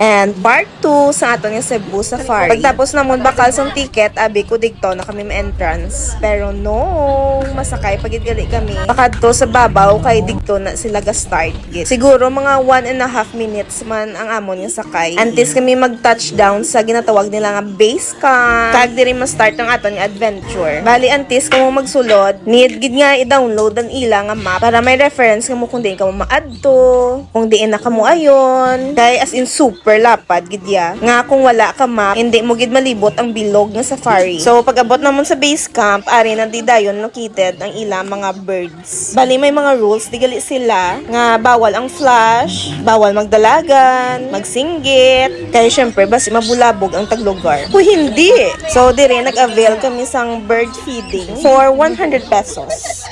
And part 2 sa ato nga Cebu Safari. Pagtapos namon bakal sang ticket, abi ko digto na kami ma-entrance. Pero no, masakay pagid-gali kami. Pakadto sa babaw kay digto na sila ga-start. Siguro mga 1.5 minutes man ang amon nga sakay. Antes kami mag-touchdown sa ginatawag nila nga base camp. Kag diri ma-start ang aton nga adventure. Bali antes kamo magsulod, need gid nga i-download ang ila nga map para may reference kamo kung diin kamo maadto, kung diin na kamo ayon. Kay as in super lapad gid ya. Nga kung wala ka map, hindi mo gid malibot ang bilog nga safari. So pag abot namon sa base camp, ari na di dayon located ang ila mga birds. Bali may mga rules digali sila nga bawal ang flash, bawal magdalagan, magsinggit. Kaya syempre basi mabulabog ang taglugar. Kung hindi. So dire nag-avail kami sang bird feeding for 100 pesos.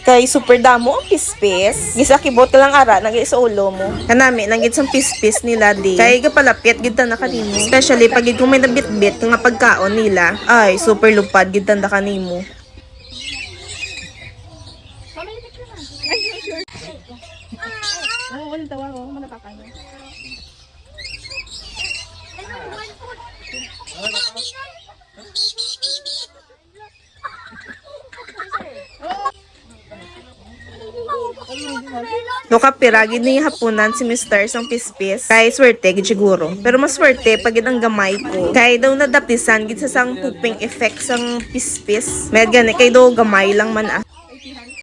Kay super damo ang pispis. Gisakibot ka lang ara nag-isulo mo. Kanami nagit sang pispis nila di. Kay gapalapit gid ta na kanimo. Especially pag gid kung may nabitbit nga pagkaon nila, ay super lupad gid ta na kanimo. No kapiragin ni hapunan si Mr. sang pispis. Kay swerte gid siguro. Pero mas swerte pag gid ang gamay ko. Kay daw nadapisan gid sa sang pooping effect sang pispis. Med gani kay daw gamay lang man